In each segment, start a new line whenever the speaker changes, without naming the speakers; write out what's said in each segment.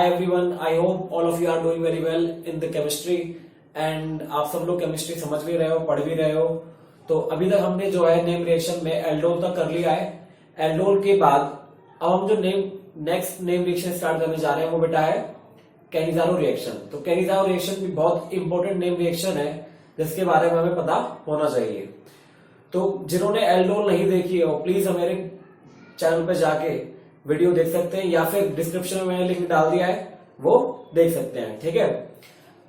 everyone, I hope all of you are doing very well in the chemistry and आप सब लोग chemistry समझ भी रहे हो, पढ़ भी रहे हो। तो अभी तक हमने जो है नेम रिएक्शन में एल्डोल तक कर लिया है। एल्डोल के बाद अब हम जो नेक्स्ट नेम रिएक्शन स्टार्ट करने जा रहे हैं वो बेटा है कैनिज़ारो रिएक्शन। तो कैनिज़ारो रिएक्शन भी बहुत इंपॉर्टेंट नेम रिएक्शन है जिसके बारे में हमें पता होना चाहिए। तो जिन्होंने एल्डोल नहीं देखी है वो प्लीज हमारे चैनल पे जाके वीडियो देख सकते हैं या फिर डिस्क्रिप्शन में मैंने लिंक डाल दिया है वो देख सकते हैं। ठीक है,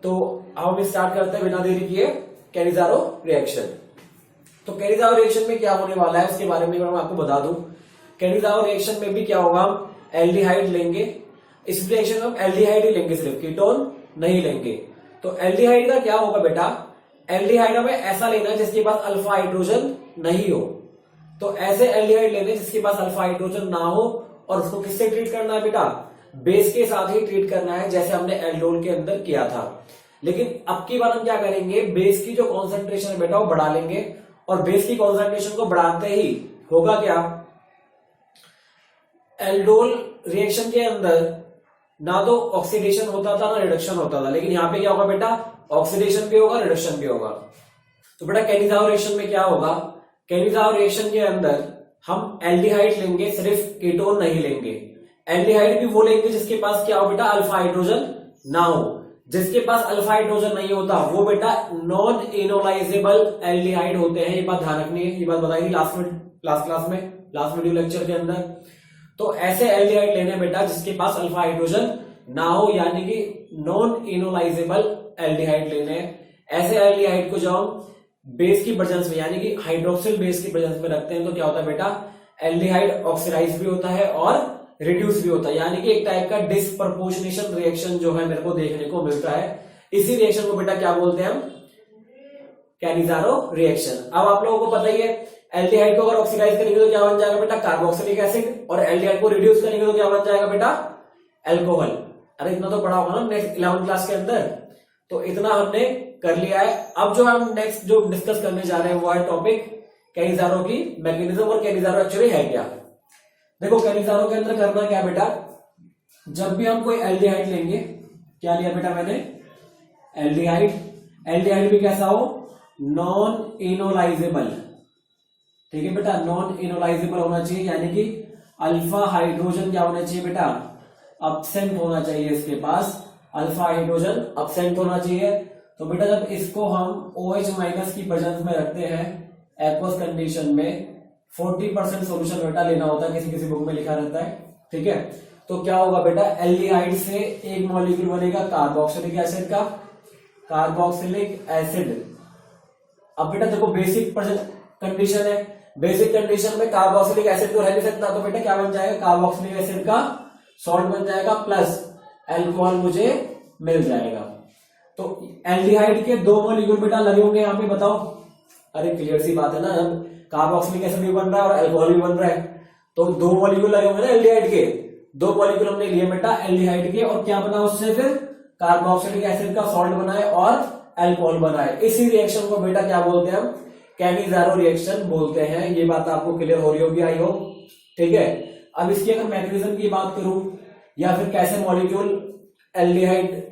तो अब हम स्टार्ट करते हैं बिना देरी किए कैनिज़ारो रिएक्शन। तो कैनिज़ारो रिएक्शन में क्या होने वाला है उसके बारे में मैं आपको बता दूं। कैनिज़ारो रिएक्शन में भी क्या होगा, हम एल्डिहाइड लेंगे। इस रिएक्शन में हम एल्डिहाइड ही लेंगे, सिर्फ कीटोन नहीं लेंगे। तो एल्डिहाइड का क्या होगा बेटा, एल्डिहाइड हमें ऐसा लेना है जिसके पास अल्फा हाइड्रोजन नहीं हो। तो ऐसे एल्डिहाइड लेने जिसके पास अल्फा हाइड्रोजन ना हो और उसको किससे ट्रीट करना है बेटा, बेस के साथ ही ट्रीट करना है जैसे हमने एल्डोल के अंदर किया था। लेकिन अब की बार हम क्या करेंगे, बेस की जो कॉन्सेंट्रेशन है बेटा वो बढ़ा लेंगे और बेस की कॉन्सेंट्रेशन को बढ़ाते ही होगा क्या, एल्डोल रिएक्शन के अंदर ना तो ऑक्सीडेशन होता था ना रिडक्शन होता था, लेकिन यहाँ पे क्या होगा बेटा, ऑक्सीडेशन भी होगा रिडक्शन भी होगा। तो बेटा कैनिज़ारो रिएक्शन में क्या होगा, कैनिज़ारो रिएक्शन के अंदर हम एल्डिहाइड लेंगे, सिर्फ कीटोन नहीं लेंगे। एल्डिहाइड भी वो लेंगे जिसके पास क्या हो बेटा, अल्फा हाइड्रोजन ना हो। जिसके पास अल्फा हाइड्रोजन नहीं होता वो बेटा नॉन इनोलाइजेबल एल्डिहाइड होते हैं। ये बात ध्यान रखनी है, ये बात बताई थी लास्ट क्लास में, लास्ट वीडियो लेक्चर के अंदर। तो ऐसे एल्डिहाइड लेने बेटा जिसके पास अल्फा हाइड्रोजन ना हो, यानी कि नॉन इनोलाइजेबल एल्डिहाइड लेने। ऐसे एल्डिहाइड को जब हम बेस की प्रेजेंस में यानी कि हाइड्रोक्सिल बेस की प्रेजेंस में रखते हैं तो क्या होता है बेटा, एल्डिहाइड ऑक्सीडाइज भी होता है और रिड्यूस भी होता है, यानी कि एक टाइप का डिस्प्रपोर्शनेशन रिएक्शन जो है मेरे को देखने को मिलता है। इसी रिएक्शन को बेटा क्या बोलते हैं हम, कैनिज़ारो रिएक्शन। अब आप लोगों को पता ही है एल्डिहाइड को अगर ऑक्सीडाइज करेंगे तो क्या बन जाएगा बेटा, कार्बोक्सिलिक एसिड, और एल्डिहाइड को रिड्यूस करेंगे तो क्या बन जाएगा बेटा, अल्कोहल। अरे इतना तो पढ़ा होगा ना नेक्स्ट 11th क्लास के अंदर। तो इतना हमने कर लिया है। अब जो हम नेक्स्ट जो डिस्कस करने जा रहे हैं वो है टॉपिक कैनिज़ारो की मैकेनिज्म और कैनिज़ारो एक्चुअली है क्या। देखो कैनिज़ारो के अंदर करना क्या बेटा, जब भी हम कोई एल्डिहाइड लेंगे, क्या लिया बेटा मैंने, एल्डिहाइड। एल्डिहाइड भी कैसा हो, नॉन इनोलाइजेबल। ठीक है बेटा, नॉन इनोलाइजेबल होना चाहिए, यानी कि अल्फा हाइड्रोजन क्या होना चाहिए बेटा, अब्सेंट होना चाहिए। इसके पास अल्फा हाइड्रोजन अब्सेंट होना चाहिए। तो बेटा जब इसको हम OH माइनस की प्रेजेंस में रखते हैं एक्वस कंडीशन में, 40% सोल्यूशन बेटा लेना होता है, किसी किसी बुक में लिखा रहता है। ठीक है, तो क्या होगा बेटा, एल्डिहाइड से एक मॉलिक्यूल बनेगा कार्बोक्सिलिक एसिड का, कार्बोक्सिलिक एसिड। अब बेटा देखो बेसिक कंडीशन है, बेसिक कंडीशन में कार्बोक्सिलिक एसिड तो रह नहीं सकता, तो बेटा क्या बन जाएगा, कार्बोक्सिलिक एसिड का सॉल्ट बन जाएगा प्लस अल्कोहल मुझे मिल जाएगा। तो एल्डिहाइड के दो मॉलिक्यूल बेटा लगे होंगे यहाँ पे, बताओ। अरे क्लियर सी बात है ना, जब कार्बोक्सिलिक एसिड भी बन रहा है और अल्कोहल भी बन रहा है तो दो मॉलिक्यूल लगे होंगे ना एल्डिहाइड के। दो मॉलिक्यूल हमने लिए बेटा एल्डिहाइड के और क्या बना उससे, फिर कार्बोक्सिलिक एसिड का सॉल्ट बनाए और अल्कोहल बनाए। इसी रिएक्शन को बेटा क्या बोलते हैं हम, कैनिज़ारो रिएक्शन बोलते हैं। ये बात आपको क्लियर हो रही होगी आई होप। ठीक है, अब इसकी अगर मैकेनिज्म की बात करूं या फिर कैसे मॉलिक्यूल एल्डिहाइड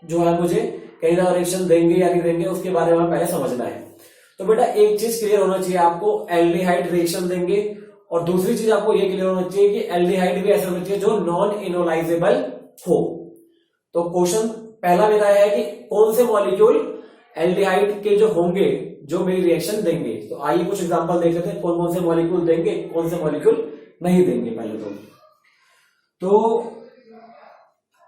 जो है मुझे कैनिज़ारो रिएक्शन देंगे या नहीं देंगे उसके बारे में पहले समझना है। तो बेटा एक चीज क्लियर होना चाहिए आपको, एल्डिहाइड रिएक्शन देंगे, और दूसरी चीज आपको ये क्लियर होना चाहिए कि एल्डिहाइड भी ऐसा होना चाहिए जो नॉन इनोलाइजेबल हो। तो क्वेश्चन पहला मेरा है कि कौन से मॉलिक्यूल एल्डिहाइड के जो होंगे जो मेरी रिएक्शन देंगे। तो आइए कुछ एग्जांपल देख लेते हैं, कौन कौन से मॉलिक्यूल देंगे कौन से मॉलिक्यूल नहीं देंगे। पहले तो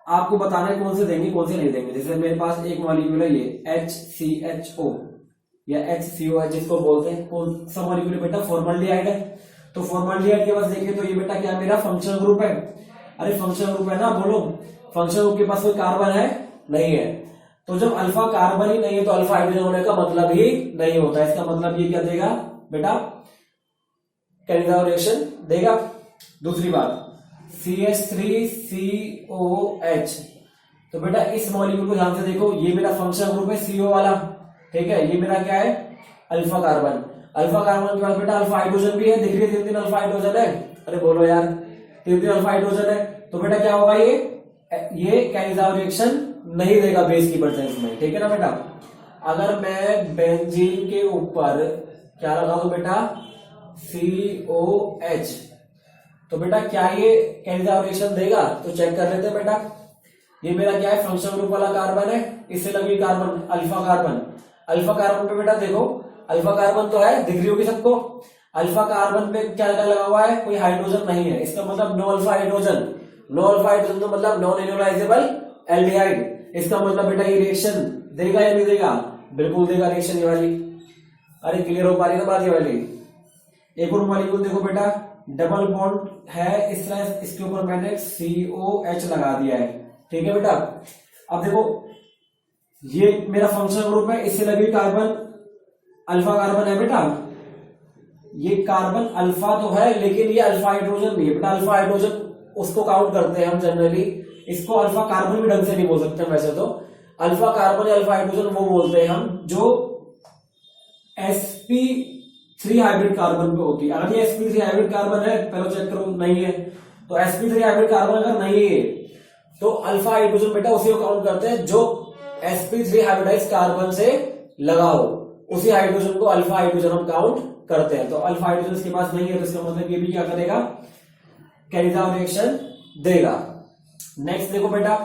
आपको बताना है कौन से देंगे कौन से नहीं देंगे। जैसे मेरे पास एक मॉलिक्यूल है ये HCHO या HCO है जिसको बोलते हैं, कौन सा मॉलिक्यूल है बेटा, फॉर्मल्डिहाइड है। तो फॉर्मल्डिहाइड के पास देखिए तो ये बेटा क्या मेरा फंक्शनल ग्रुप है। अरे फंक्शनल ग्रुप है ना, बोलो। फंक्शनल ग्रुप के पास कोई कार्बन है नहीं है, तो जब अल्फा कार्बन ही नहीं है तो अल्फा हाइड्रोजन होने का मतलब ही नहीं होता। इसका मतलब ये क्या देगा बेटा, कैनिज़ारो रिएक्शन देगा। दूसरी बात CH3COH, तो बेटा इस मॉलिक्यूल को ध्यान से देखो, ये मेरा फंक्शनल ग्रुप है CO वाला। ठीक है, ये मेरा क्या है, अल्फा कार्बन। अल्फा कार्बन के बाद बेटा अल्फा हाइड्रोजन भी है, दिख रही है 3 अल्फा हाइड्रोजन है। अरे बोलो यार, 3 अल्फा हाइड्रोजन है, तो बेटा क्या होगा, ये ये कैनिजाओ रिएक्शन नहीं देगा बेस की प्रेजेंस में, ठीक है ना बेटा। अगर मैं बेंजीन के ऊपर क्या लगा दूं बेटा, COH, तो बेटा क्या ये कैनिजाओ रिएक्शन देगा? तो चेक कर लेते हैं बेटा। ये मेरा क्या है, फंक्शनल ग्रुप वाला कार्बन है, इससे लगी carbon alpha carbon. Alpha carbon पे बेटा देखो, अल्फा कार्बन तो है, दिख रही होगी सबको। अल्फा कार्बन पे क्या लगा हुआ है, कोई हाइड्रोजन नहीं है, इसका मतलब no alpha hydrogen. No alpha hydrogen तो मतलब नॉन इनोलाइजेबल एल्डिहाइड। इसका मतलब बेटा ये रिएक्शन देगा या नहीं देगा? बिल्कुल देगा रिएक्शन ये वाली। अरे क्लियर हो पा रही है ना बात ये वाली। एक और मॉलिक्यूल देखो बेटा, डबल बॉन्ड है, इस तरह इसके ऊपर मैंने COH लगा दिया है, ठीक है बेटा। अब देखो ये मेरा फंक्शनल ग्रुप है, इससे लगी कार्बन अल्फा कार्बन है बेटा। ये कार्बन अल्फा तो है, लेकिन ये अल्फा हाइड्रोजन नहीं है बेटा। अल्फा हाइड्रोजन उसको काउंट करते हैं हम जनरली, इसको अल्फा कार्बन भी ढंग से नहीं बोल सकते वैसे तो। अल्फा कार्बन या अल्फा हाइड्रोजन वो बोलते हैं हम जो sp3 हाइब्रिड कार्बन पे होती है। अगर ये sp3 हाइब्रिड कार्बन है, पहले चेक करो, नहीं है, तो sp3 हाइब्रिड कार्बन अगर नहीं है तो अल्फा हाइड्रोजन बेटा उसी को काउंट करते हैं जो sp3 हाइब्रिडाइज कार्बन से लगा हो, उसी हाइड्रोजन को अल्फा हाइड्रोजन हम काउंट करते हैं। तो अल्फा हाइड्रोजन इसके पास नहीं है, तो इसका मतलब ये भी क्या करेगा, कैनिजाओ रिएक्शन देगा। नेक्स्ट देखो बेटा,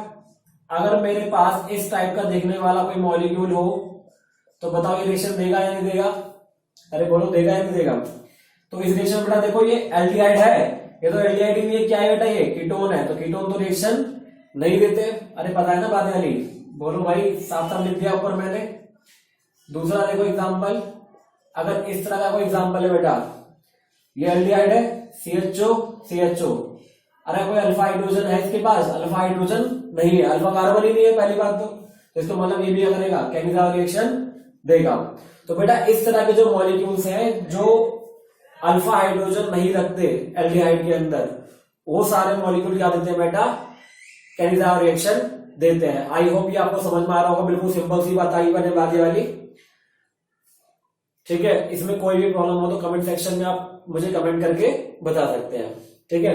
अगर मेरे पास इस टाइप का देखने वाला कोई मॉलिक्यूल हो तो बताओ ये रिएक्शन देगा या नहीं देगा? अरे बोलो देगा या नहीं देगा? तो इस रिएक्शन बेटा देखो ये एल्डिहाइड है, ये तो एल्डिहाइड में ये क्या है बेटा, ये कीटोन है, तो कीटोन तो रिएक्शन नहीं देते। अरे पता है ना बात वाली, बोलो भाई, साफ साफ लिख दिया ऊपर मैंने। दूसरा देखो एग्जाम्पल, अगर इस तरह का कोई एग्जाम्पल है बेटा, ये एल्डिहाइड है, CHO। अरे कोई अल्फा हाइड्रोजन है इसके पास? अल्फा हाइड्रोजन नहीं है, अल्फा कार्बन ही नहीं है पहली बात तो इसका मतलब ये भी क्या करेगा, कैनिजाओ रिएक्शन देगा। तो बेटा इस तरह के जो मॉलिक्यूल्स हैं जो अल्फा हाइड्रोजन नहीं रखते एल्डिहाइड के अंदर, वो सारे मॉलिक्यूल क्या देते हैं बेटा, कैनिजाओ रिएक्शन देते हैं। आई होप ये आपको समझ में आ रहा होगा, बिल्कुल सिंपल सी बात आई मैंने बात वाली, ठीक है। इसमें कोई भी प्रॉब्लम हो तो कमेंट सेक्शन में आप मुझे कमेंट करके बता सकते हैं, ठीक है।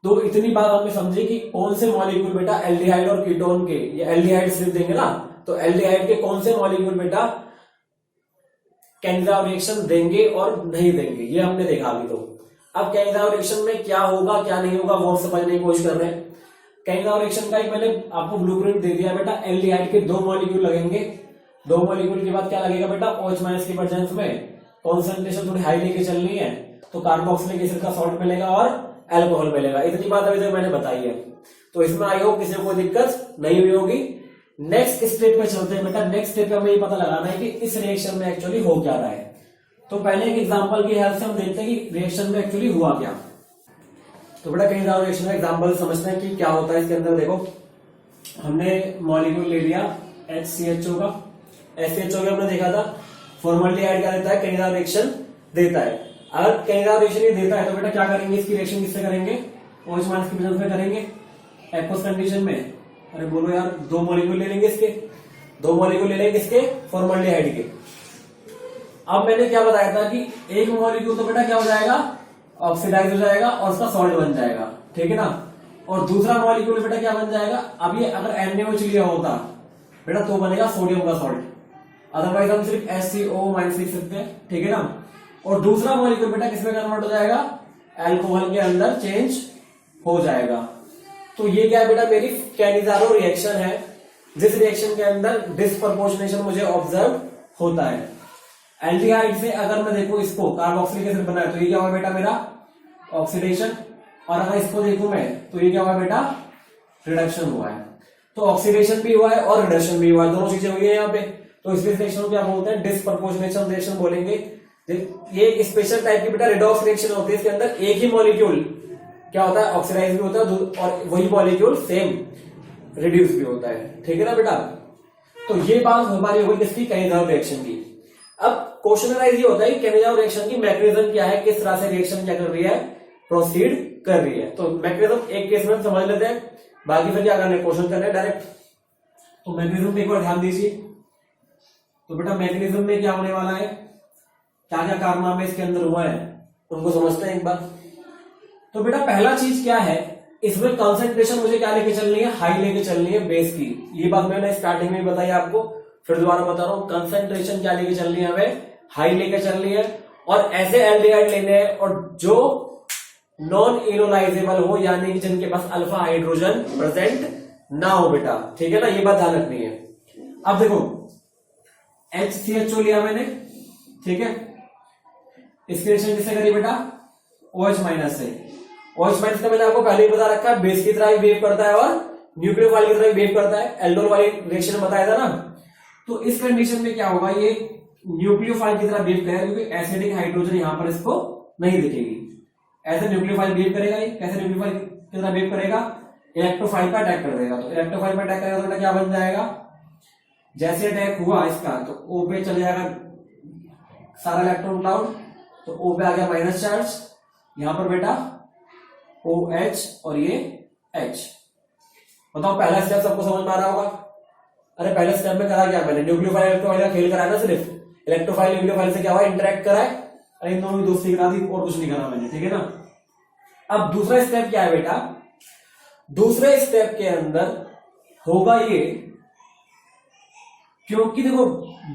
तो इतनी बात आपने समझी कि कौन से मॉलिक्यूल बेटा एल्डिहाइड और कीटोन के, ये एल्डिहाइड सिर्फ देंगे ना, तो एल्डिहाइड के कौन से मॉलिक्यूल बेटा कैनिजाओ रिएक्शन देंगे और नहीं देंगे, ये हमने देखा अभी। तो अब कैनिजाओ रिएक्शन में क्या होगा क्या नहीं होगा वो समझने की कोशिश कर रहे हैं। कैनिजाओ रिएक्शन का एक मैंने आपको ब्लूप्रिंट दे दिया बेटा। एल्डिहाइड के 2 मॉलिक्यूल लगेंगे, 2 मॉलिक्यूल के बाद क्या लगेगा बेटा, OH माइनस की प्रेजेंस में कॉन्सेंट्रेशन थोड़ी हाई लेके चलनी है, तो कार्बोक्सिलिक एसिड का सॉल्ट मिलेगा और अल्कोहल मिलेगा। इतनी बात अभी तक मैंने बताई है, तो इसमें आई होप किसी को कोई दिक्कत नहीं हुई होगी। नेक्स्ट स्टेप पे चलते हैं बेटा। नेक्स्ट स्टेप पे हमें ये पता लगाना है कि इस रिएक्शन में एक्चुअली हो क्या रहा है। तो पहले एक एग्जांपल की हेल्प से हम देखते हैं कि रिएक्शन में एक्चुअली हुआ क्या। तो बेटा कैनिजाओ रिएक्शन का एग्जांपल समझते हैं कि क्या होता है इसके अंदर। देखो हमने मॉलिक्यूल ले लिया HCHO का, HCHO का हमने देखा था फॉर्मल्डिहाइड क्या देता है, कैनिजाओ रिएक्शन देता है। अगर कैनिजाओ रिएक्शन ये देता है तो बेटा क्या करेंगे, इसकी रिएक्शन किससे करेंगे, OH माइनस की प्रेजेंस में करेंगे, एक्वस कंडीशन में। अरे बोलो यार, 2 मॉलिक्यूल ले लेंगे इसके, 2 मॉलिक्यूल ले लेंगे इसके फॉर्मल्डिहाइड के। अब मैंने क्या बताया था कि एक मॉलिक्यूल तो बेटा क्या हो जाएगा, ऑक्सीडाइज हो जाएगा और उसका सॉल्ट बन जाएगा, ठीक है ना। और दूसरा मॉलिक्यूल बेटा क्या बन जाएगा, अब ये अगर NaOH लिया होता बेटा तो बनेगा सोडियम का सॉल्ट, अदरवाइज हम सिर्फ HCO माइनस लिख सकते हैं, ठीक है ना। और दूसरा मॉलिक्यूल बेटा किसमें कन्वर्ट हो जाएगा, अल्कोहल के अंदर चेंज हो जाएगा। तो ये क्या बेटा मेरी कैनिजारो रिएक्शन है, जिस रिएक्शन के अंदर डिस्प्रपोर्शनेशन मुझे ऑब्जर्व होता है। एल्डिहाइड से अगर मैं देखूं इसको कार्बोक्सिलिक एसिड बना है तो ये क्या हुआ बेटा मेरा ऑक्सीडेशन, और अगर इसको देखूं मैं तो ये क्या हुआ बेटा रिडक्शन हुआ है। तो ऑक्सीडेशन भी हुआ है और रिडक्शन भी हुआ है, दोनों चीजें हुई है यहाँ पे। तो इस रिएक्शन को क्या बोलते हैं, डिस्प्रपोर्शनेशन रिएक्शन बोलेंगे। ये एक स्पेशल टाइप की बेटा रिडॉक्स रिएक्शन होती है, इसके अंदर एक ही मॉलिक्यूल क्या होता है ऑक्सीडाइज भी होता है और वही मॉलिक्यूल सेम रिड्यूस भी होता है, ठीक है ना बेटा। तो ये बात हमारी होगी किसकी, कैनिजाओ रिएक्शन की। अब क्वेश्चन ये होता है कि कैनिजाओ रिएक्शन की मैकेनिज्म क्या है, किस तरह से रिएक्शन क्या कर रही है, प्रोसीड कर रही है। तो मैकेनिज्म एक केस में समझ लेते हैं, बाकी फिर क्या करना है, क्वेश्चन करना है डायरेक्ट। तो मैकेनिज्म पे एक बार ध्यान दीजिए। तो बेटा मैकेनिज्म में क्या होने वाला है, क्या क्या कारनामे इसके अंदर हुआ है उनको समझते हैं एक बार। तो बेटा पहला चीज क्या है इसमें कंसंट्रेशन मुझे क्या लेके चलनी है, हाई लेके चलनी है बेस की। ये बात मैंने स्टार्टिंग में बताई आपको, फिर दोबारा बता रहा हूं, कंसंट्रेशन क्या लेके चलनी है, हमें हाई लेके चलनी है। और ऐसे एल्डिहाइड लेने हैं और जो नॉन इनोलाइजेबल हो, यानी कि जिनके पास अल्फा हाइड्रोजन प्रेजेंट ना हो बेटा, ठीक है ना, ये बात ध्यान रखनी है। अब देखो HCHO लिया मैंने, ठीक है, इसकी रिएक्शन किससे करी बेटा, OH माइनस से। OH माइनस का मैंने आपको पहले ही बता रखा है, बेस की तरह ही बिहेव करता है और न्यूक्लियोफाइल की तरह ही बिहेव करता है, एल्डोल वाली रिएक्शन बताया था ना। तो इस कंडीशन में क्या होगा, ये न्यूक्लियोफाइल की तरह बिहेव करेगा, क्योंकि एसिडिक हाइड्रोजन यहां पर इसको नहीं दिखेगी। ऐसे न्यूक्लियोफाइल बिहेव करेगा, ये कैसे न्यूक्लियोफाइल की तरह बिहेव करेगा, इलेक्ट्रोफाइल पर अटैक कर देगा। तो इलेक्ट्रोफाइल पर अटैक करेगा तो क्या बन जाएगा, जैसे अटैक हुआ इसका तो O पे चले जाएगा सारा इलेक्ट्रॉन क्लाउड, तो O पे आ गया माइनस चार्ज, यहां पर बेटा OH और ये H। बताओ पहला स्टेप सबको समझ में आ रहा होगा। अरे पहले स्टेप में करा क्या मैंने, न्यूक्लियोफाइल इलेक्ट्रोफाइल का खेल कराया ना, सिर्फ इलेक्ट्रोफाइल न्यूक्लियोफाइल से क्या हुआ, इंटरेक्ट करा है, अरे इन दोनों की दोस्ती करा दी और कुछ नहीं करा मैंने, ठीक है ना। अब दूसरा स्टेप क्या है बेटा, दूसरे स्टेप के अंदर होगा ये, क्योंकि देखो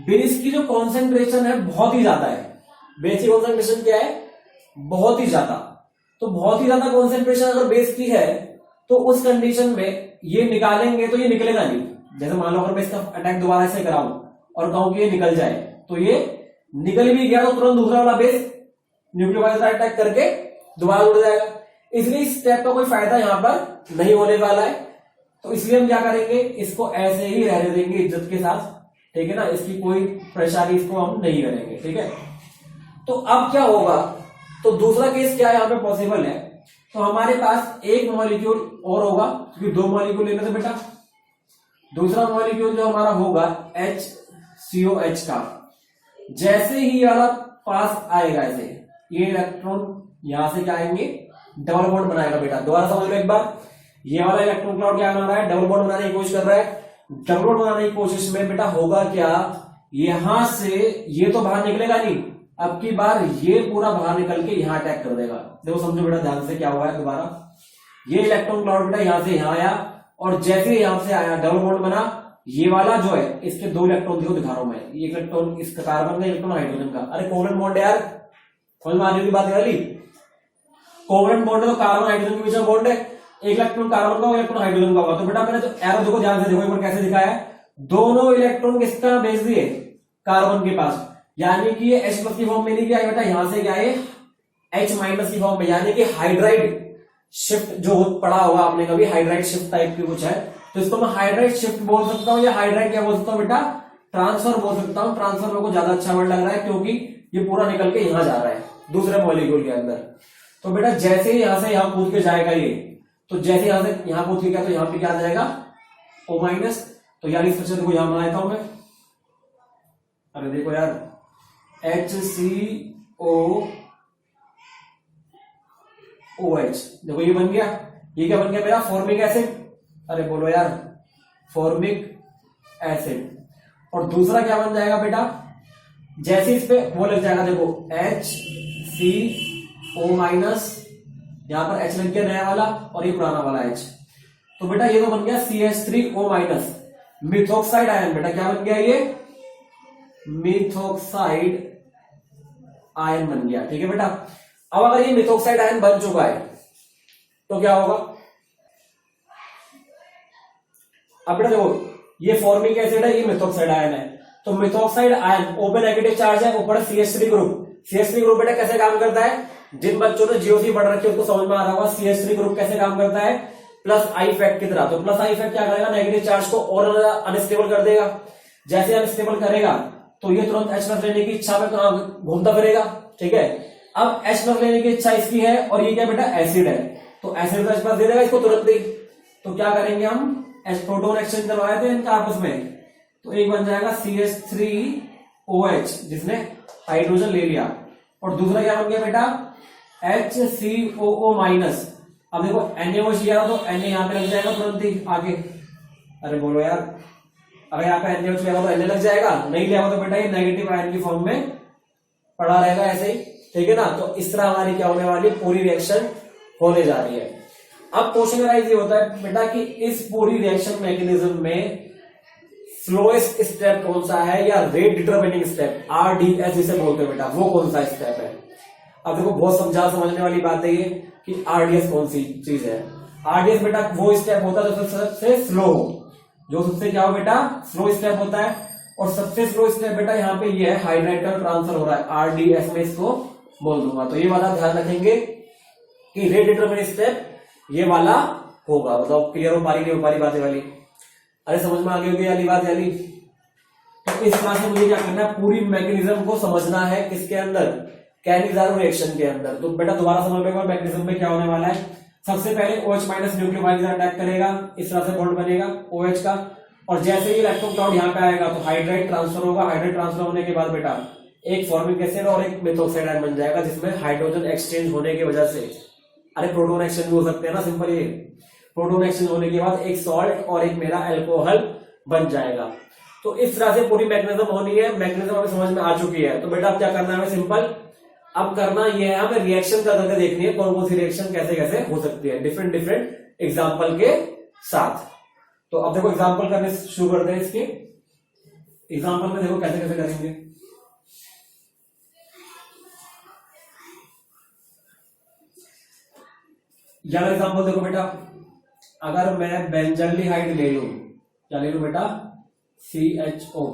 बेस की जो कॉन्सेंट्रेशन है बहुत ही ज्यादा है, बेस की कॉन्सेंट्रेशन क्या है, बहुत ही ज्यादा। तो बहुत ही ज्यादा कॉन्सेंट्रेशन अगर बेस की है तो उस कंडीशन में ये निकालेंगे तो ये निकलेगा नहीं। जैसे मान लो अगर मैं इसका अटैक दोबारा से कराऊं और कहूं कि ये निकल जाए, तो ये निकल भी गया तो तुरंत दूसरा वाला बेस न्यूक्लियोफाइल से अटैक करके दोबारा उड़ जाएगा। इसलिए इस स्टेप का कोई फायदा यहां पर नहीं होने वाला है। तो इसलिए हम क्या करेंगे, इसको ऐसे ही रहने देंगे इज्जत के साथ, ठीक है ना, इसकी कोई परेशानी इसको हम नहीं करेंगे, ठीक है। तो अब क्या होगा, तो दूसरा केस क्या यहां पे पॉसिबल है, तो हमारे पास एक मॉलिक्यूल और होगा, क्योंकि दो मॉलिक्यूल लेने थे बेटा। दूसरा मॉलिक्यूल जो हमारा होगा HCOH का, जैसे ही वाला पास आएगा, ऐसे ये इलेक्ट्रॉन यहां से क्या आएंगे, डबल बॉन्ड बनाएगा बेटा। दोबारा समझ लो एक बार, ये वाला इलेक्ट्रॉन क्लाउड क्या बना रहा है, डबल बॉन्ड बनाने की कोशिश कर रहा है। डबल बॉन्ड बनाने की कोशिश में बेटा होगा क्या, यहां से ये तो बाहर निकलेगा नहीं, अब की बार ये पूरा बाहर निकल के यहां अटैक कर देगा। देखो समझो बेटा ध्यान से क्या हुआ है, दोबारा ये इलेक्ट्रॉन क्लाउड बेटा यहां से यहां आया, और जैसे ही यहां से आया डबल बॉन्ड बना, ये वाला जो है इसके दो इलेक्ट्रॉन देखो दिखा रहा हूं मैं, ये इलेक्ट्रॉन इसका कार्बन का, इलेक्ट्रॉन हाइड्रोजन का। अरे कोवलेंट बॉन्ड है यार, समझ में आ रही बात वाली, कोवलेंट बॉन्ड है तो कार्बन हाइड्रोजन के बीच में बॉन्ड है, एक इलेक्ट्रॉन कार्बन का, इलेक्ट्रॉन हाइड्रोजन का होगा। तो बेटा मैंने जो एरो देखो ध्यान से देखो एक बार कैसे दिखाया है, दोनों इलेक्ट्रॉन किसका भेज दिए, कार्बन के पास, यानी कि ये H प्लस की फॉर्म में नहीं गया बेटा, यहां से क्या है H माइनस की फॉर्म में, यानी कि हाइड्राइड शिफ्ट जो पढ़ा होगा आपने कभी, हाइड्राइड शिफ्ट टाइप की कुछ है, तो इसको मैं हाइड्राइड शिफ्ट बोल सकता हूं, या हाइड्राइड क्या बोल सकता हूं बेटा, ट्रांसफर बोल सकता हूं। ट्रांसफर मेरे को ज्यादा अच्छा वर्ड लग रहा है, क्योंकि ये पूरा निकल के यहां जा रहा है दूसरे मॉलिक्यूल के अंदर। तो बेटा जैसे ही यहां से यहां कूद के जाएगा ये, तो जैसे यहां से यहां कूद के गया तो यहां पे क्या आ जाएगा O माइनस। तो यार इस तरह से देखो यहां बना देता हूं मैं, अरे देखो यार HCOOH, देखो ये बन गया, ये क्या बन गया मेरा, फॉर्मिक एसिड। अरे बोलो यार, फॉर्मिक एसिड। और दूसरा क्या बन जाएगा बेटा, जैसे इस पे वो लग जाएगा, देखो HCO माइनस, यहां पर H लग गया नया वाला, और ये पुराना वाला H। तो बेटा ये तो बन गया CH3O माइनस, मिथॉक्साइड आयन। बेटा क्या बन गया, ये मिथॉक्साइड आयन बन गया, ठीक है बेटा। अब अगर ये मिथॉक्साइड आयन बन चुका है तो क्या होगा, अब बेटा देखो ये फॉर्मिक एसिड है, ये मिथॉक्साइड आयन है, तो methoxide ion open negative charge है, ऊपर CH3 ग्रुप। CH3 ग्रुप बेटा कैसे काम करता है, जिन बच्चों ने जीओसी पढ़ रखी है उसको समझ में आ रहा होगा, CH3 ग्रुप कैसे काम करता है, प्लस आई इफेक्ट की तरह। तो प्लस आई इफेक्ट क्या करेगा, नेगेटिव चार्ज को और अनस्टेबल कर देगा। जैसे अनस्टेबल करेगा तो ये तुरंत H प्लस लेने की इच्छा में कहां घूमता फिरेगा, ठीक है। अब H प्लस लेने की इच्छा इसकी है, और ये क्या बेटा एसिड है, तो एसिड H प्लस दे देगा इसको तुरंत ही। तो क्या करेंगे हम, H प्रोटोन एक्सचेंज करवाए थे इनका आपस में, तो एक बन जाएगा CH3OH जिसने हाइड्रोजन ले लिया, और दूसरा क्या बन गया बेटा HCOO माइनस। अब देखो NaOH लिया तो Na यहां पे लग जाएगा तुरंत ही आगे। अरे बोलो यार, अगर यहाँ पे NaOH लिया तो Na लग जाएगा, नहीं लिया तो बेटा ये नेगेटिव आयन की फॉर्म में पड़ा रहेगा ऐसे ही, ठीक है ना। तो इस तरह हमारी क्या होने वाली है, पूरी रिएक्शन होने जा रही है। अब क्वेश्चन अराइज ये होता है बेटा कि इस पूरी रिएक्शन मैकेनिज्म में स्लोएस्ट स्टेप कौन सा है, या रेट डिटरमिनिंग स्टेप RDS जिसे बोलते हैं बेटा, वो कौन सा स्टेप है। अब देखो बहुत समझने वाली बात है ये कि RDS कौन सी चीज है। RDS बेटा वो स्टेप होता है जो सबसे स्लो हो, जो सबसे क्या हो बेटा, स्लो स्टेप होता है। और सबसे स्लो स्टेप बेटा यहाँ पे ये है, हाइड्राइड का ट्रांसफर हो रहा है, RDS में इसको बोल दूंगा। तो ये वाला ध्यान रखेंगे कि रेट डिटरमिनिंग स्टेप ये वाला होगा। मतलब क्लियर हो पा रही, नहीं हो पा रही बातें वाली? अरे समझ में आ गई होगी वाली बात वाली। तो इस तरह से मुझे क्या करना है, पूरी मैकेनिज्म को समझना है किसके अंदर, कैनिज़ारो रिएक्शन के अंदर। तो बेटा दोबारा समझ लो मैकेनिज्म में क्या होने वाला है। सबसे पहले OH माइनस न्यूक्लियोफाइल अटैक करेगा, इस तरह से बॉन्ड बनेगा OH का, और जैसे ही इलेक्ट्रॉन क्लाउड यहाँ पे आएगा तो हाइड्राइड ट्रांसफर होगा। हाइड्राइड ट्रांसफर होने के बाद बेटा एक फॉर्मिक एसिड और एक मेथोक्साइड आयन बन जाएगा, जिसमें हाइड्रोजन एक्सचेंज होने की वजह से, अरे प्रोटॉन एक्सचेंज भी हो सकते हैं ना, सिंपल ये प्रोटॉन एक्सचेंज होने के बाद एक सॉल्ट और एक मेरा अल्कोहल बन जाएगा। तो इस तरह से पूरी मैकेनिज्म होनी है। मैकेनिज्म हमें समझ में आ चुकी है। तो बेटा अब क्या करना है हमें, सिंपल अब करना यह है, हमें रिएक्शन करके देखनी है कौन कौन सी रिएक्शन कैसे कैसे हो सकती है, डिफरेंट डिफरेंट एग्जाम्पल के साथ। तो अब देखो एग्जाम्पल करने शुरू करते हैं। इसके एग्जाम्पल में देखो कैसे कैसे करेंगे। यह एग्जाम्पल देखो बेटा, अगर मैं बेंजल्डिहाइड ले लूं, क्या ले लूं बेटा, CHO,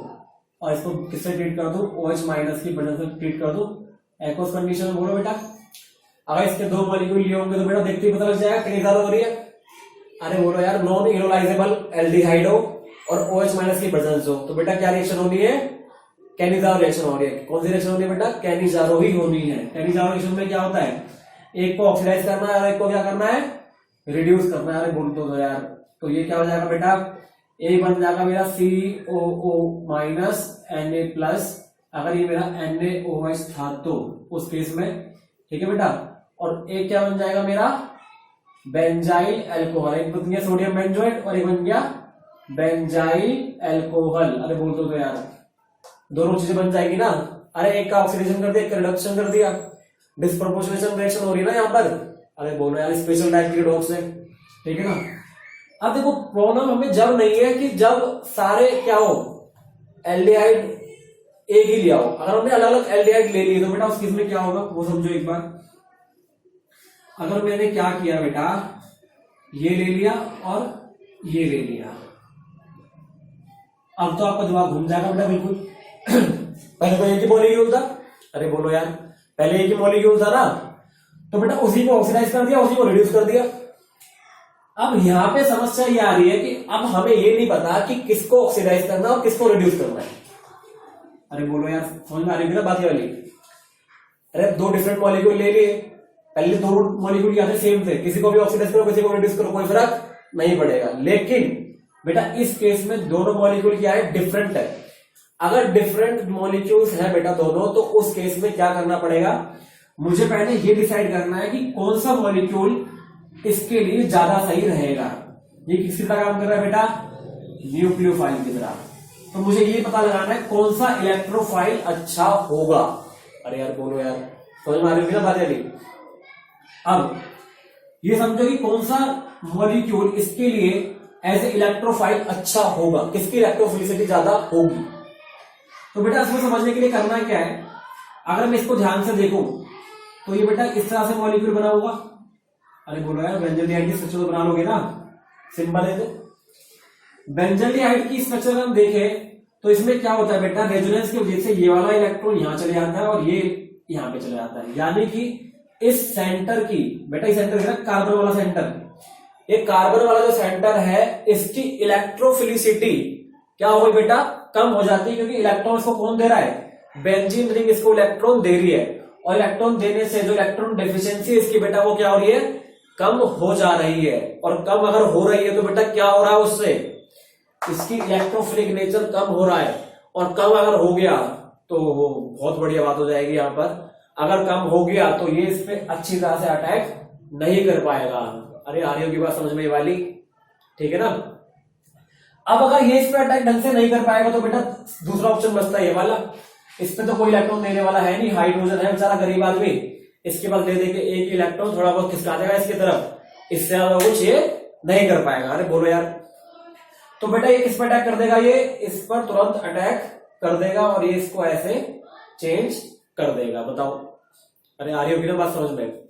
और इसको किससे ट्रीट कर दूं, OH माइनस की वजह से ट्रीट कर दूं, एक्वस कंडीशन में। बोलो बेटा, अगर इसके दो मॉलिक्यूल लिए होंगे तो बेटा देखते ही पता लग जाएगा कितनी ज्यादा हो रही है। अरे बोलो यार, नॉन इनोलाइजेबल एल्डिहाइड हो और OH माइनस की प्रेजेंस हो, तो बेटा क्या रिएक्शन होनी है, कैनिज़ारो रिएक्शन हो रही है। कौन सी रिएक्शन होनी है बेटा, कैनिज़ारो ही होनी है। कैनिज़ारो रिएक्शन में क्या होता है, एक को ऑक्सीडाइज करना है और एक को क्या करना है, रिड्यूस करना है। अरे बोल तो यार, तो ये क्या हो जाएगा बेटा, एक बन जाएगा मेरा COO माइनस Na प्लस, अगर ये मेरा NaOH था तो उस केस में, ठीक है बेटा। और एक क्या बन जाएगा मेरा, बेंजाइल अल्कोहल, एक बन गया सोडियम बेंजोएट और एक बन गया बेंजाइल अल्कोहल। अरे बोल तो यार, दोनों चीजें बन जाएगी ना। अरे एक का ऑक्सीडेशन कर दिया, एक का रिडक्शन कर दिया, डिस्प्रोपोर्शनेशन रिएक्शन हो रही है ना यहाँ पर। अरे बोलो यार, स्पेशल टाइप की डॉग से, ठीक है ना। अब देखो प्रॉब्लम हमें जब नहीं है कि जब सारे क्या हो, एल्डिहाइड एक ही लिया हो। अगर हमने अलग अलग एल्डिहाइड ले लिए तो बेटा उस केस में क्या होगा वो समझो एक बार। अगर मैंने क्या किया बेटा, ये ले लिया और ये ले लिया, अब तो आपका दिमाग घूम जाएगा बेटा बिल्कुल। पहले तो एक ही मॉलिक्यूल था, अरे बोलो यार, पहले एक ही मॉलिक्यूल था ना, तो बेटा उसी को ऑक्सीडाइज कर दिया, उसी को रिड्यूस कर दिया। अब यहां पे समस्या ये आ रही है कि अब हमें ये नहीं पता कि किसको ऑक्सीडाइज करना और किसको रिड्यूस करना है। अरे बोलो यार, समझ में आ रही है ना बात वाली। अरे दो डिफरेंट मॉलिक्यूल ले लिए, पहले दोनों मॉलिक्यूल क्या थे, सेम थे, किसी को भी ऑक्सीडाइज करो किसी को रिड्यूस करो कोई फर्क नहीं पड़ेगा। लेकिन बेटा इस केस में दोनों मॉलिक्यूल क्या है, डिफरेंट है। अगर डिफरेंट मॉलिक्यूल्स है बेटा दोनों, तो उस केस में क्या करना पड़ेगा, मुझे पहले ये डिसाइड करना है कि कौन सा मॉलिक्यूल इसके लिए ज्यादा सही रहेगा। ये किसी तरह काम कर रहा है बेटा, न्यूक्लियोफाइल की तरह। तो मुझे ये पता लगाना है कौन सा इलेक्ट्रोफाइल अच्छा होगा। अरे यार बोलो यार, समझ में आ रही है ना बात अभी। अब ये समझो कि कौन सा मॉलिक्यूल इसके लिए एज ए इलेक्ट्रोफाइल अच्छा होगा, किसकी इलेक्ट्रोफिलिसिटी ज्यादा होगी। तो बेटा इसको समझने के लिए करना क्या है, अगर मैं इसको ध्यान से देखूं तो ये बेटा इस तरह से मॉलिक्यूल बना होगा। अरे बोलो यार, बेंजल्डिहाइड की स्ट्रक्चर तो बना लोगे ना, सिंपल है। तो बेंजल्डिहाइड की स्ट्रक्चर हम देखें तो इसमें क्या होता है बेटा, रेजोनेंस की वजह से ये वाला इलेक्ट्रॉन यहां चले जाता है और ये यहां पे चले जाता है। यानी कि इस सेंटर की, बेटा इस सेंटर है कार्बन वाला सेंटर, ये कार्बन वाला जो सेंटर है इसकी इलेक्ट्रोफिलिसिटी क्या होगी बेटा, कम हो जाती है। क्योंकि इलेक्ट्रॉन इसको कौन दे रहा है, बेंजीन रिंग इसको इलेक्ट्रॉन दे रही है, और इलेक्ट्रॉन देने से जो इलेक्ट्रॉन डेफिशिएंसी इसकी बेटा वो क्या हो रही है, कम हो जा रही है। और कम अगर हो रही है तो बेटा क्या हो रहा है, उससे इसकी इलेक्ट्रोफिलिक नेचर कम हो रहा है। और कम अगर हो गया तो बहुत बढ़िया बात हो जाएगी यहाँ पर। अगर कम हो गया तो ये इस पे अच्छी तरह से अटैक नहीं कर पाएगा। अरे आ रही होगी बात समझ में वाली, ठीक है ना। अब अगर ये इस पे अटैक ढंग से नहीं कर पाएगा तो बेटा दूसरा ऑप्शन बचता है ये वाला, इस पे तो कोई इलेक्ट्रॉन देने वाला है नहीं, हाइड्रोजन है बेचारा गरीब आदमी, इसके पास दे दे के एक इलेक्ट्रॉन थोड़ा बहुत खिसका देगा इसकी तरफ, इससे ज्यादा कुछ ये नहीं कर पाएगा। अरे बोलो यार। तो बेटा ये किस पर अटैक कर देगा, ये इस पर तुरंत अटैक कर देगा और ये इसको ऐसे चेंज कर देगा। बताओ, अरे आ रही होगी ना बात समझ में।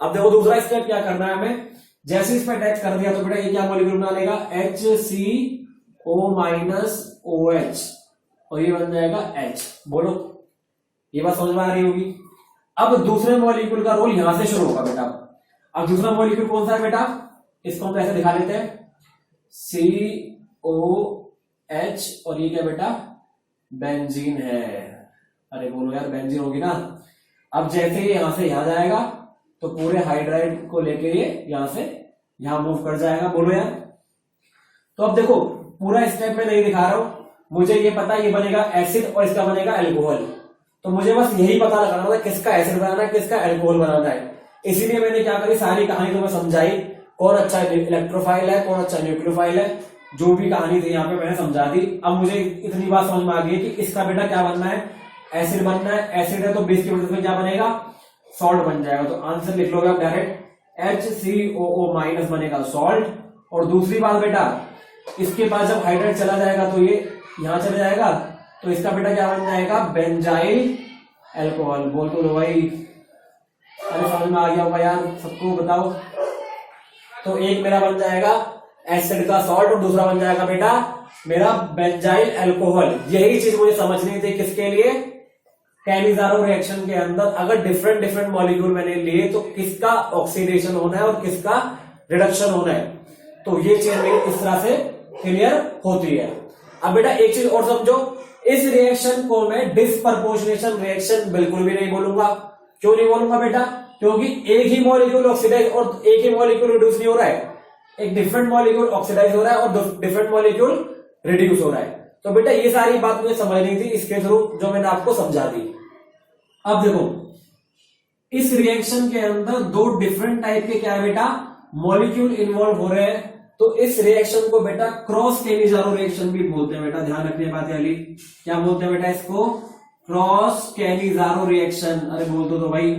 अब देखो दूसरा स्टेप क्या करना है हमें, जैसे इस पर अटैक कर दिया तो बेटा ये क्या मॉलिक्यूल बना लेगा, HCO माइनस OH और ये बन जाएगा H। बोलो, ये बात समझ में आ रही होगी। अब दूसरे मॉलिक्यूल का रोल यहां से शुरू होगा बेटा। अब दूसरा मॉलिक्यूल कौन सा है बेटा, इसको हम ऐसे दिखा लेते हैं, COH और ये क्या बेटा, बेंजीन है। अरे बोलो यार, बेंजीन होगी ना। अब जैसे ये यहां से यहां जाएगा तो पूरे हाइड्राइड को लेके ये यहां से यहां मूव कर जाएगा। बोलो यार। तो अब देखो पूरा स्टेप में नहीं दिखा रहा हूं, मुझे ये पता ये बनेगा एसिड और इसका बनेगा एल्कोहल। तो मुझे बस यही पता लगाना है किसका एसिड बनाना है, किसका एल्कोहल बनाना है। इसीलिए मैंने क्या करी, सारी कहानी तुम्हें समझाई, कौन अच्छा इलेक्ट्रोफाइल है, कौन अच्छा न्यूक्लियोफाइल है, जो भी कहानी थी यहाँ पे मैंने समझा दी। अब मुझे इतनी बात समझ में आ गई कि इसका बेटा क्या बनना है, एसिड बनना है। एसिड है तो बेस की वजह से क्या बनेगा, सॉल्ट बन जाएगा। तो आंसर लिख लोगे आप डायरेक्ट, HCOO माइनस बनेगा सॉल्ट। और दूसरी बात बेटा, इसके पास जब हाइड्राइड चला जाएगा तो ये यहां चला जाएगा तो इसका बेटा क्या बन जाएगा, बेंजाइल एल्कोहल। बोल तो लो भाई, अरे समझ में आ गया होगा यार सबको, बताओ। तो एक मेरा बन जाएगा एसिड का सॉल्ट और दूसरा बन जाएगा बेटा मेरा बेंजाइल एल्कोहल। यही चीज मुझे समझनी थी, किसके लिए, कैनिजारो रिएक्शन के अंदर अगर डिफरेंट डिफरेंट मॉलिक्यूल मैंने लिए तो किसका ऑक्सीडेशन होना है और किसका रिडक्शन होना है। तो ये चीज मेरी इस तरह से क्लियर होती है। अब बेटा एक चीज और समझो, इस रिएक्शन को मैं डिस्प्रपोर्शनेशन रिएक्शन बिल्कुल भी नहीं बोलूंगा। क्यों नहीं बोलूंगा बेटा, क्योंकि एक ही मॉलिक्यूल ऑक्सीडाइज और एक ही मॉलिक्यूल रिड्यूस नहीं हो रहा है, एक डिफरेंट मॉलिक्यूल ऑक्सीडाइज हो रहा है और डिफरेंट मॉलिक्यूल रिड्यूस हो रहा है। तो बेटा ये सारी बात मुझे समझनी थी इसके थ्रू, जो मैंने आपको समझा दी। अब देखो इस रिएक्शन के अंदर दो डिफरेंट टाइप के क्या है बेटा, मॉलिक्यूल इन्वॉल्व हो रहे हैं। तो इस रिएक्शन को बेटा क्रॉस कैनिजारो रिएक्शन भी बोलते हैं बेटा, ध्यान रखने बात वाली। क्या बोलते हैं बेटा इसको, क्रॉस कैनिजारो रिएक्शन। अरे बोल दो तो भाई,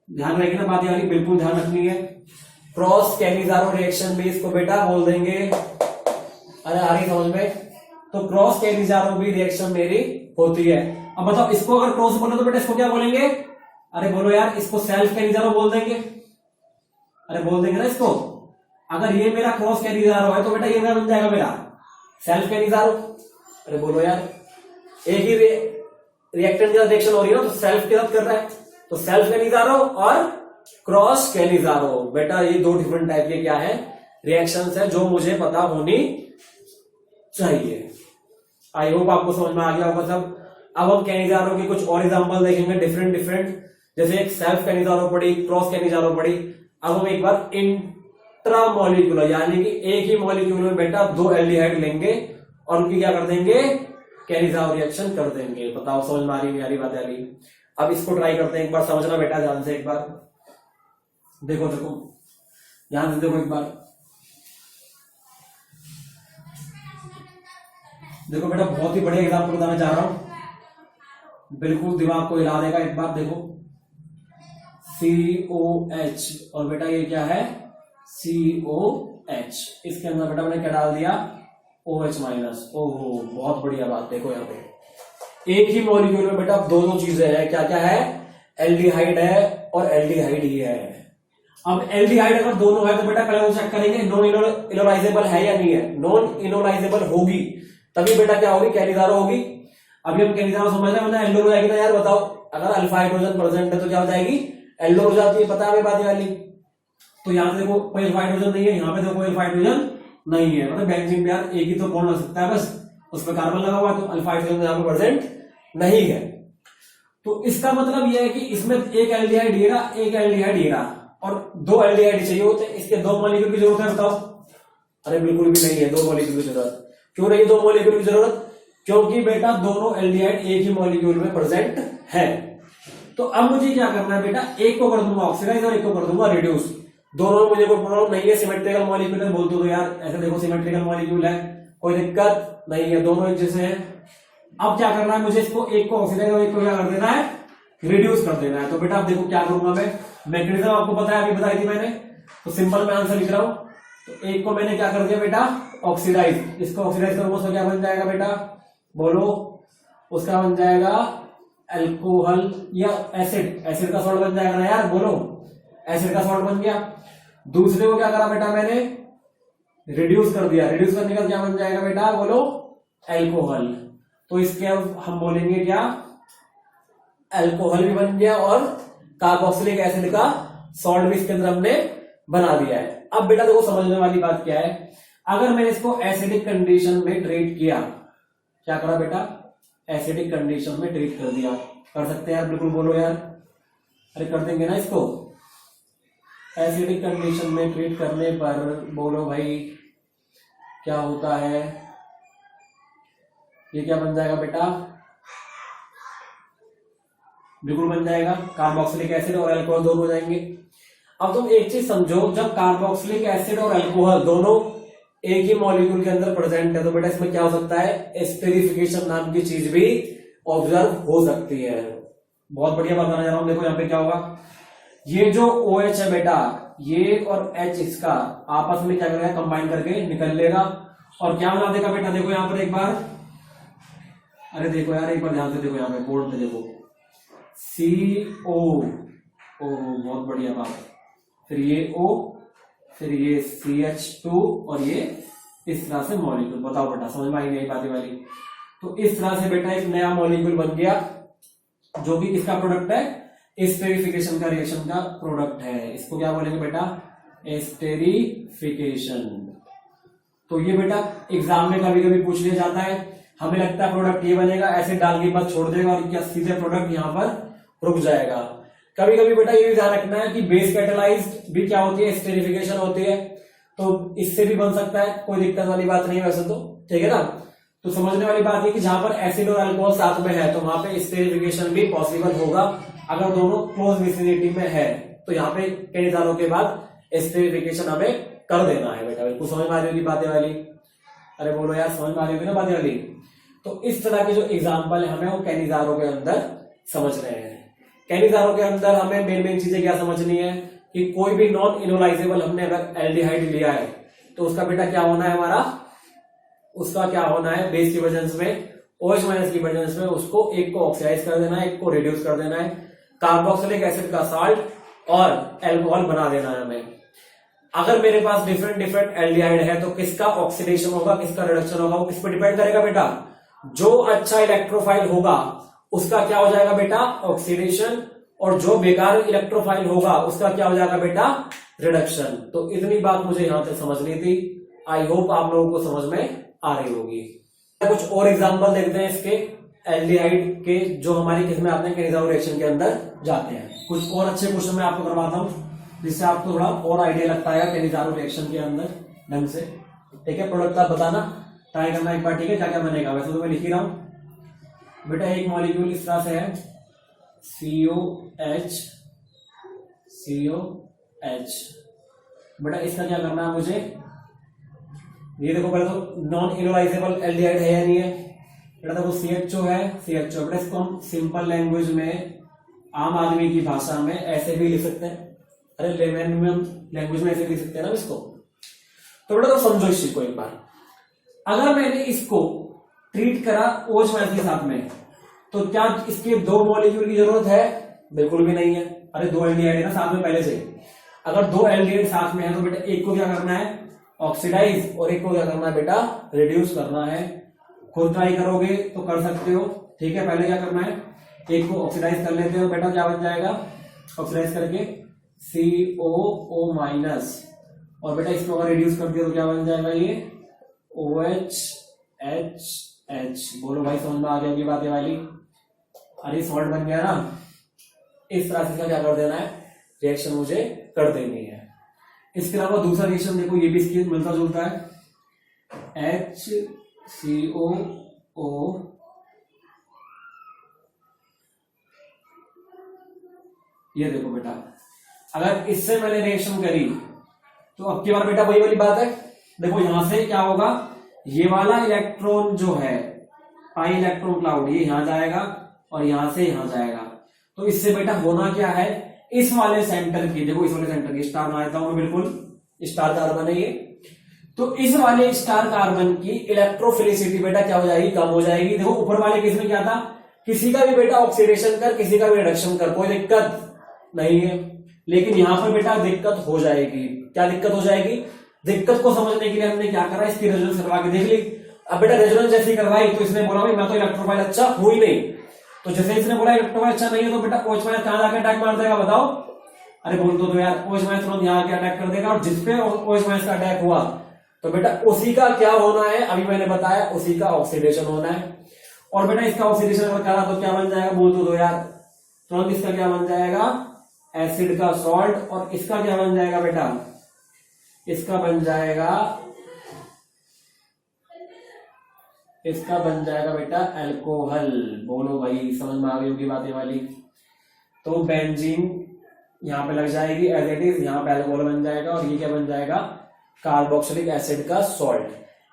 ध्यान रखिए ना बात वाली, बिल्कुल ध्यान रखनी है। क्रॉस कैनिजारो रिएक्शन भी इसको बेटा बोल देंगे। अरे आ रही समझ में। तो क्रॉस कैनिजारो भी रिएक्शन मेरी होती है। अब बताओ इसको अगर क्रॉस बोले तो बेटा इसको क्या बोलेंगे, अरे बोलो यार, इसको सेल्फ कैनिजारो बोल देंगे। अरे बोल देंगे ना इसको। अगर ये मेरा क्रॉस कैनिजारो है तो बेटा ये मेरा बन जाएगा मेरा सेल्फ कैनिजारो। अरे बोलो यार, एक ही रिएक्टेंट के रिएक्शन हो रही है ना, तो सेल्फ के साथ कर रहा है, तो सेल्फ कैनिजारो और क्रॉस कैनिजारो। बेटा ये दो डिफरेंट टाइप के क्या है, रिएक्शंस है, जो मुझे पता होनी चाहिए। आई होप आपको समझ में आ गया होगा सब। अब हम कैनिजारो के कुछ और एग्जांपल देखेंगे डिफरेंट डिफरेंट, जैसे एक सेल्फ कैनिजारो पड़ी, क्रॉस कैनिजारो पड़ी। अब हम एक बार इंट्रामोलिक्यूलर यानी कि एक ही मॉलिक्यूल में बेटा दो एल्डिहाइड लेंगे और उनकी क्या कर देंगे, कैनिजारो रिएक्शन कर देंगे। बताओ समझ में आ रही है बात आ रही। अब इसको ट्राई करते हैं, एक बार समझना बेटा ध्यान से। एक बार देखो देखो ध्यान से देखो एक बार देखो बेटा, बहुत ही बढ़िया एग्जाम्पल बताना चाह रहा हूं, बिल्कुल दिमाग को हिला देगा। एक बार देखो COH और बेटा ये क्या है COH, इसके अंदर बेटा मैंने क्या डाल दिया OH माइनस। ओहो बहुत बढ़िया बात। देखो यहाँ पे एक ही मॉलिक्यूल में बेटा दो दो चीजें हैं, क्या क्या है, एल्डिहाइड है और एल्डिहाइड ही है। अब एल्डिहाइड अगर दोनों है तो बेटा पहले वो चेक करेंगे नॉन इनोलाइजेबल है या नहीं है। नॉन इनोलाइजेबल होगी तभी बेटा क्या होगी, कैनिजारो होगी। अभी हम कैनिजारो समझ रहे हैं, एल्डोर हो जाएगी ना यार। बताओ अगर अल्फा हाइड्रोजन प्रेजेंट है तो क्या हो जाएगी, एल्डोर हो जाती है। पता है बात वाली। तो यहाँ देखो कोई अल्फा हाइड्रोजन नहीं है, यहाँ पे देखो कोई अल्फा हाइड्रोजन नहीं है। मतलब बेंजीन में यार एक ही तो बॉन्ड हो सकता है, बस उसमें कार्बन लगा हुआ है, तो अल्फा हाइड्रोजन यहाँ पे प्रेजेंट नहीं है। तो इसका मतलब यह है कि इसमें एक एल्डिहाइड ये रहा, एक एल्डिहाइड ये रहा और दो एल्डिहाइड चाहिए होते हैं। इसके दो मॉलिक्यूल की जरूरत है, बताओ। अरे बिल्कुल भी नहीं है दो मॉलिक्यूल की जरूरत। क्यों नहीं दो मॉलिक्यूल की जरूरत, क्योंकि बेटा दोनों एल्डिहाइड एक ही मॉलिक्यूल में प्रेजेंट है। तो अब मुझे क्या करना है बेटा, एक को कर दूंगा ऑक्सीडाइज और एक को कर दूंगा रिड्यूस। दोनों में मुझे कोई प्रॉब्लम नहीं है, सिमेट्रिकल मॉलिक्यूल है। बोल दो यार ऐसे देखो सिमेट्रिकल मॉलिक्यूल है, कोई दिक्कत नहीं है, दोनों एक जैसे हैं। अब क्या करना है मुझे, इसको एक को ऑक्सीडाइज और एक को क्या कर देना है, रिड्यूस कर देना है। तो बेटा अब देखो क्या करूंगा मैं, मैकेनिज्म आपको पता है, अभी बताई थी मैंने। तो सिंपल मैं आंसर लिख रहा हूं। तो एक को मैंने क्या कर दिया बेटा, ऑक्सीडाइज, इसको ऑक्सीडाइज करूंगा उसका क्या बन जाएगा बेटा, बोलो, उसका बन जाएगा अल्कोहल या एसिड, एसिड का सॉल्ट बन जाएगा ना यार, बोलो, एसिड का सॉल्ट बन गया। दूसरे को क्या करा बेटा मैंने, रिड्यूस कर दिया, रिड्यूस करने का क्या बन जाएगा बेटा, बोलो, अल्कोहल। तो इसके अब हम बोलेंगे क्या, अल्कोहल भी बन गया और कार्बोक्सिलिक एसिड का सॉल्ट भी इसके अंदर हमने बना दिया है। अब बेटा देखो समझने वाली बात क्या है, अगर मैंने इसको एसिडिक कंडीशन में ट्रीट किया, क्या करा बेटा, एसिडिक कंडीशन में ट्रीट कर दिया, कर सकते हैं यार, बिल्कुल बोलो यार, अरे कर देंगे ना इसको। एसिडिक कंडीशन में ट्रीट करने पर बोलो भाई क्या होता है, ये क्या बन जाएगा बेटा, बिल्कुल बन जाएगा, कार्बोक्सिलिक एसिड और अल्कोहल दोनों हो जाएंगे। अब तुम एक चीज समझो, जब कार्बोक्सिलिक एसिड और अल्कोहल दोनों एक ही मॉलिक्यूल के अंदर प्रेजेंट है तो बेटा इसमें क्या हो सकता है, एस्टेरिफिकेशन नाम की चीज भी ऑब्जर्व हो सकती है। बहुत बढ़िया बात बताना जा रहा हूं, देखो यहाँ पे क्या होगा, ये जो OH है बेटा, ये और H इसका आपस में क्या करेगा, कंबाइन करके निकल लेगा और क्या बना देगा बेटा, देखो यहाँ पर एक बार, अरे देखो यार एक बार ध्यान से देखो, यहाँ पे बोर्ड पे देखो, CO, ओ बहुत बढ़िया बात, फिर ये O, फिर ये CH2 और ये इस तरह से मॉलिक्यूल। बताओ बेटा समझ में आई नहीं बातें वाली। तो इस तरह से बेटा एक नया मॉलिक्यूल बन गया जो कि किसका प्रोडक्ट है, एस्टेरिफिकेशन का रिएक्शन का प्रोडक्ट है। इसको क्या बोलेंगे बेटा, एस्टेरिफिकेशन। तो ये बेटा एग्जाम में कभी कभी पूछ लिया जाता है, हमें लगता है प्रोडक्ट ये बनेगा, एसिड डाल के बस छोड़ देगा और क्या सीधे प्रोडक्ट यहाँ पर रुक जाएगा। कभी कभी बेटा ये भी ध्यान रखना है कि बेस कैटेलाइज्ड भी क्या होती है, एस्टेरिफिकेशन होती है, तो इससे भी बन सकता है, कोई दिक्कत वाली बात नहीं है वैसे तो, ठीक है ना। तो समझने वाली बात है कि जहां पर एसिड और अल्कोहल साथ में है तो वहां पे एस्टेरिफिकेशन भी पॉसिबल होगा, अगर दोनों क्लोज विसिनिटी में है तो यहाँ पे कई सालों के बाद एस्टेरिफिकेशन हमें कर देना है बेटा। बिल्कुल समझ में आ रही होगी बातें वाली, अरे बोलो यार समझ में आ रही होगी ना बातें वाली। तो इस तरह के जो एग्जाम्पल है हमें वो कैनिजारो के अंदर समझ रहे हैं। कैनिजारो के अंदर हमें मेन चीजें क्या समझनी है कि कोई भी नॉन इनोलाइजेबल हमने अगर एल्डिहाइड लिया है तो उसका बेटा क्या होना है, हमारा उसका क्या होना है, बेस की वजह में OH माइनस की वजह में उसको एक को ऑक्सीडाइज कर देना है, एक को रिड्यूस कर देना है, कार्बोक्सिलिक एसिड का साल्ट और अल्कोहल बना देना है हमें। अगर मेरे पास डिफरेंट एल्डिहाइड है तो किसका ऑक्सीडेशन होगा, किसका रिडक्शन होगा, वो किस पर डिपेंड करेगा बेटा, जो अच्छा इलेक्ट्रोफाइल होगा उसका क्या हो जाएगा बेटा, ऑक्सीडेशन, और जो बेकार इलेक्ट्रोफाइल होगा उसका क्या हो जाएगा बेटा, रिडक्शन। तो इतनी बात मुझे यहां तक समझनी थी, आई होप आप लोगों को समझ में आ रही होगी। कुछ और एग्जांपल देखते हैं इसके एल्डिहाइड के जो हमारी किस में आते हैं, कैनिजारो रिएक्शन के अंदर जाते हैं। कुछ और अच्छे क्वेश्चन मैं आपको करवाता हूं जिससे आपको थोड़ा और आइडिया लगता है कैनिजारो रिएक्शन के अंदर ढंग से, ठीक है। प्रोडक्ट आप बताना, ट्राई करना एक बार, ठीक है, क्या क्या बनेगा। वैसे तो मैं लिख ही रहा हूं बेटा, एक मॉलिक्यूल इस तरह से है COH बेटा, इसका क्या करना है मुझे, ये देखो पहले तो नॉन इनोलाइजेबल एल्डिहाइड है या नहीं है बेटा, देखो CHO है, CHO बेटा, इसको हम सिंपल लैंग्वेज में आम आदमी की भाषा में ऐसे भी लिख सकते हैं, अरे लेमन लैंग्वेज में ऐसे लिख सकते हैं ना इसको। तो बेटा तो समझो इस चीज को एक बार, अगर मैंने इसको ट्रीट करा OH माइनस के साथ में तो क्या इसके दो मॉलिक्यूल की जरूरत है, बिल्कुल भी नहीं है। अरे दो एल्डिहाइड है ना साथ में पहले से, अगर दो एल्डिहाइड साथ में है तो बेटा एक को क्या करना है, ऑक्सीडाइज, और एक को क्या करना है बेटा, रिड्यूस करना है। खुद ट्राई करोगे तो कर सकते हो, ठीक है। पहले क्या करना है, एक को ऑक्सीडाइज कर लेते हो बेटा, क्या बन जाएगा, ऑक्सीडाइज करके COO माइनस, और बेटा इसको अगर रिड्यूस कर दिया तो क्या बन जाएगा, ये OHH। बोलो भाई समझ में आ गया की बातें वाली, अरे सॉल्ट बन गया ना। इस तरह से क्या कर देना है, रिएक्शन मुझे कर देनी है। इसके अलावा दूसरा रिएक्शन देखो, ये भी इसकी मिलता जुलता है, HCOO, ये देखो बेटा, अगर इससे मैंने रिएक्शन करी तो अब की बार बेटा वही वाली बात है, देखो यहां से क्या होगा, ये वाला इलेक्ट्रॉन जो है पाई इलेक्ट्रॉन क्लाउड, ये यहां जाएगा और यहां से यहां जाएगा। तो इससे बेटा होना क्या है, इस वाले सेंटर की, देखो इस वाले सेंटर की स्टार बना देता हूं मैं, बिल्कुल स्टार कार्बन है ये। तो इस वाले स्टार कार्बन की इलेक्ट्रोफिलिसिटी बेटा क्या हो जाएगी, कम हो जाएगी। देखो ऊपर वाले केस में क्या था, किसी का भी बेटा ऑक्सीडेशन कर, किसी का भी रिडक्शन कर, कोई दिक्कत नहीं है। लेकिन यहां पर बेटा दिक्कत हो जाएगी। क्या दिक्कत हो जाएगी, दिक्कत को समझने के लिए हमने क्या करा, इसकी रेजोनेंस करवा के देख ली। अब बेटा रेजोनेंस जैसी करवाई तो इसने बोला भाई मैं तो इलेक्ट्रोफाइल अच्छा हूं ही नहीं। तो जैसे इसने बोला इलेक्ट्रोफाइल अच्छा नहीं है, तो बेटा OH- कहां जाके अटैक मार देगा बताओ। अरे बोल तो यार, OH- तुरंत यहाँ आके अटैक कर देगा, और जिसपे OH- का अटैक हुआ तो बेटा उसी का क्या होना है, अभी मैंने बताया, उसी का ऑक्सीडेशन होना है। और बेटा इसका ऑक्सीडेशन अगर करा तो क्या बन जाएगा, बोल तो यार, तुरंत इसका क्या बन जाएगा, एसिड का सॉल्ट। और इसका क्या बन जाएगा बेटा, इसका बन जाएगा बेटा अल्कोहल। बोलो भाई, समझ में आ गई होगी बातें वाली। तो बेंजीन यहां पे लग जाएगी एज इट इज, यहां पे अल्कोहल बन जाएगा, और ये क्या बन जाएगा, कार्बोक्सिलिक एसिड का सॉल्ट।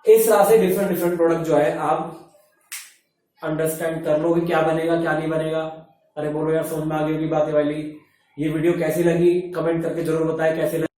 इस तरह से डिफरेंट डिफरेंट प्रोडक्ट जो है आप अंडरस्टैंड कर लो कि क्या बनेगा क्या नहीं बनेगा। अरे बोलो यार, समझ में आ गई होगी बातें वाली। ये वीडियो कैसी लगी कमेंट करके जरूर बताएं कैसी लगी।